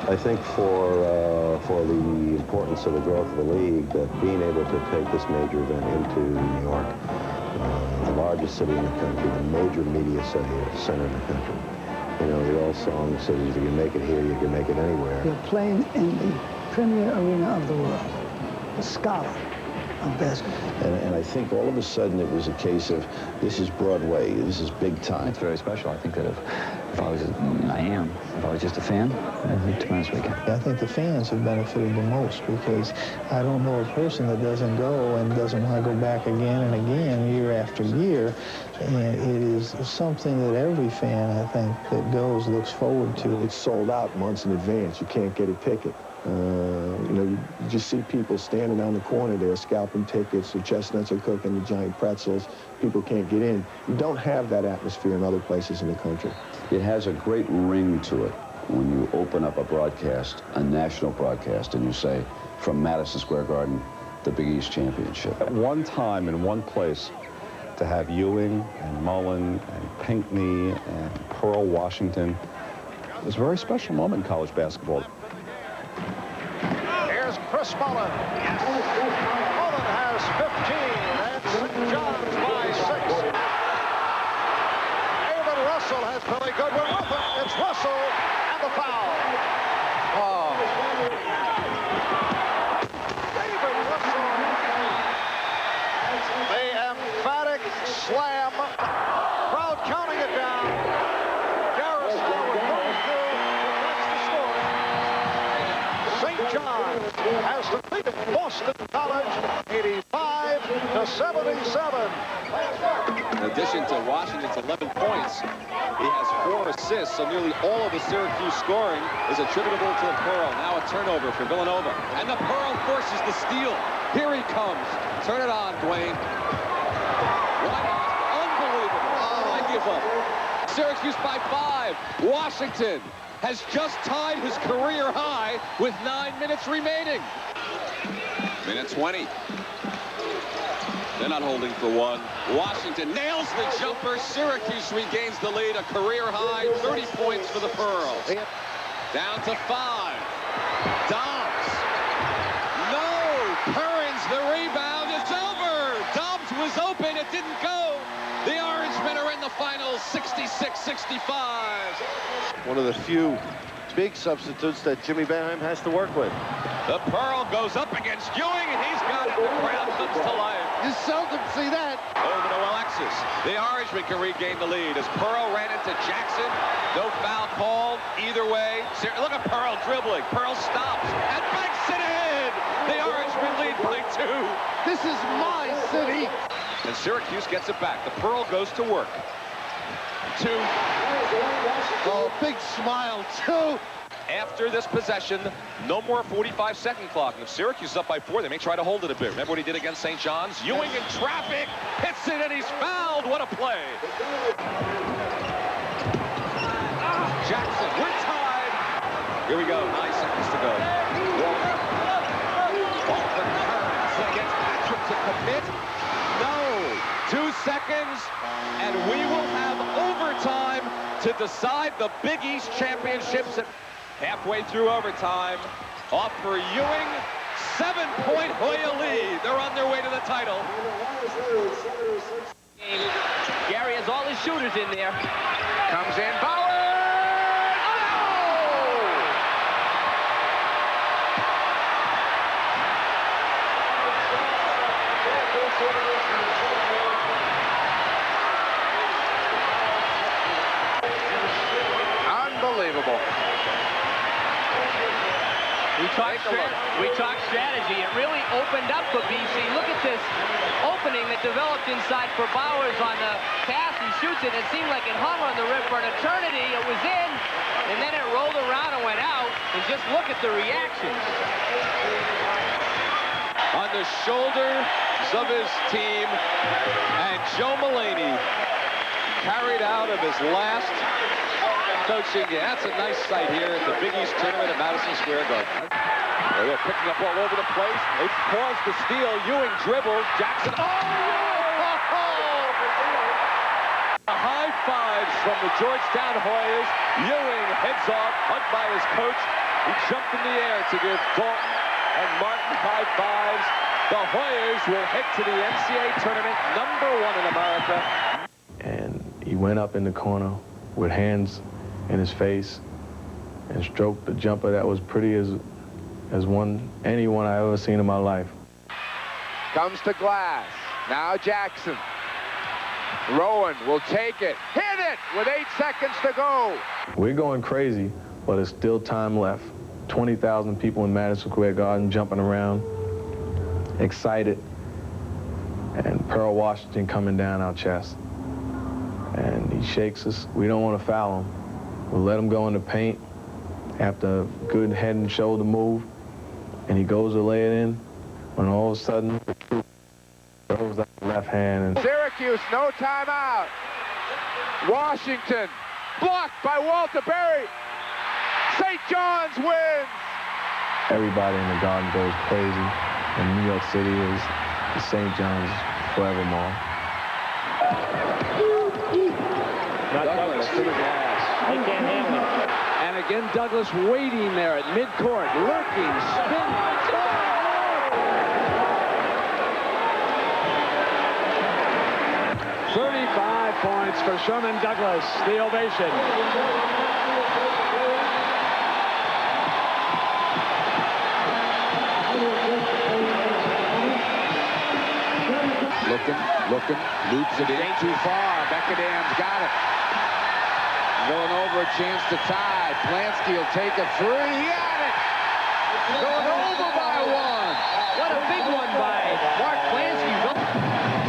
I think for the importance of the growth of the league, that being able to take this major event into New York, the largest city in the country, the major media center in the country. You know, the old song says, if you can make it here, you can make it anywhere. You're playing in the premier arena of the world, the scholar of basketball. And I think all of a sudden it was a case of, this is Broadway, this is big time. It's very special. I think that if I was, if I was just a fan, it'd be tremendous weekend. I think the fans have benefited the most, because I don't know a person that doesn't go and doesn't want to go back again and again, year after year. And it is something that every fan, I think, that goes looks forward to. It's sold out months in advance. You can't get a ticket. You know, you just see people standing on the corner there scalping tickets. The chestnuts are cooking, the giant pretzels. People can't get in. You don't have that atmosphere in other places in the country. It has a great ring to it when you open up a broadcast, a national broadcast, and you say, from Madison Square Garden, the Big East Championship. At one time, in one place, to have Ewing and Mullen and Pinckney and Pearl Washington, it was a very special moment in college basketball. Here's Chris Mullen. Yes. Mullen has 15, and St. John's by 6. David Russell has Billy Goodwin with him. It's Russell and the foul. Oh. David Russell. The emphatic slam. Crowd counting it down. Garris Howard goes through. That's the score. St. John has defeated Boston College 85-77. In addition to Washington's 11 points, he has 4 assists, so nearly all of the Syracuse scoring is attributable to the Pearl. Now a turnover for Villanova. And the Pearl forces the steal. Here he comes. Turn it on, Dwayne. Why not? Unbelievable. I give up. Syracuse by 5. Washington has just tied his career high with 9 minutes remaining. Minute 20. They're not holding for one. Washington nails the jumper. Syracuse regains the lead, a career high 30 points for the Pearl. Down to 5. Dobbs. No! Curran's the rebound. It's over. Dobbs was open. It didn't go. The Orangemen are in the finals, 66-65. One of the few big substitutes that Jimmy Boeheim has to work with. The Pearl goes up against Ewing, and he's got it. The crowd comes to life. You seldom see that. Over to Alexis. The Orangemen can regain the lead as Pearl ran into Jackson. No foul called either way. Look at Pearl dribbling. Pearl stops and banks it in. The Orangemen lead by 2. This is my city. And Syracuse gets it back. The Pearl goes to work. 2. Oh, big smile, too. After this possession, no more 45-second clock. And if Syracuse is up by 4, they may try to hold it a bit. Remember what he did against St. John's? Ewing in traffic, hits it, and he's fouled. What a play. Jackson, we're tied. Here we go, 9 seconds to go. Walton turns against Patrick to commit. No, 2 seconds, and we will have overtime to decide the Big East Championships. Halfway through overtime, off for Ewing, 7-point Hoya lead. They're on their way to the title. Gary has all his shooters in there. Comes in, Bauer! Unbelievable. We talked strategy. It really opened up for BC. Look at this opening that developed inside for Bowers on the pass. He shoots it. It seemed like it hung on the rim for an eternity. It was in, and then it rolled around and went out. And just look at the reactions. On the shoulders of his team, and Joe Mulaney carried out of his last coaching. Yeah, that's a nice sight here at the Big East Tournament at Madison Square Garden. They're picking up all over the place. They pause the steal. Ewing dribbles. Jackson. Oh! High fives from the Georgetown Hoyas. Ewing heads off, hugged by his coach. He jumped in the air to give Dalton and Martin high fives. The Hoyers will head to the NCAA tournament, #1 in America. And he went up in the corner with hands in his face and stroked the jumper that was pretty as anyone I ever seen in my life. Comes to Glass. Now Jackson. Rowan will take it. Hit it with 8 seconds to go. We're going crazy, but there's still time left. 20,000 people in Madison Square Garden jumping around, excited, and Pearl Washington coming down our chest. And he shakes us. We don't want to foul him. We'll let him go in the paint after a good head and shoulder move, and he goes to lay it in, when all of a sudden, the thru throws up the left hand. And Syracuse, no timeout. Washington, blocked by Walter Berry. St. John's wins. everybody in the Garden goes crazy, and New York City is the St. John's forevermore. Douglas to the glass. They can't handle it. And again, Douglas waiting there at midcourt, lurking, spinning. 35 points for Sherman Douglas. The ovation. Looking, loops it in too far. Beckadam's got it. Villanova a chance to tie. Plansky will take a three. He got it. Villanova by 1. What a big one by Mark Plansky.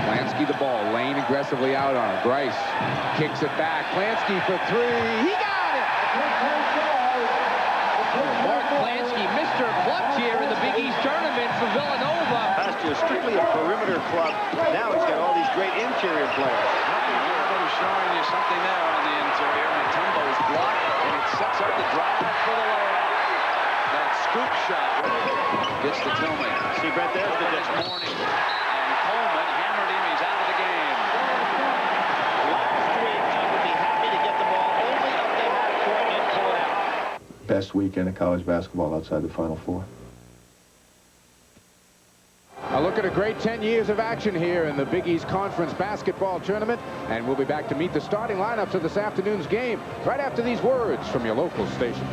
Plansky the ball. Lane aggressively out on him. Grice kicks it back. Plansky for 3. He got it. Mark Plansky, Mr. Clutch here in the Big East tournament for Villanova. Last year, strictly a perimeter club. Now he's got all these great interior players. Everybody's showing you something there on the interior. Mutombo's blocked, and it sets up the drive for the layup. That scoop shot gets to Tillman. See, Brett, there's the difference. Morning. And Coleman hammered him. He's out of the game. Last week, I would be happy to get the ball only if they had a court and pull it out. Best weekend of college basketball outside the Final Four. A look at a great 10 years of action here in the Big East Conference basketball tournament. And we'll be back to meet the starting lineups of this afternoon's game right after these words from your local station.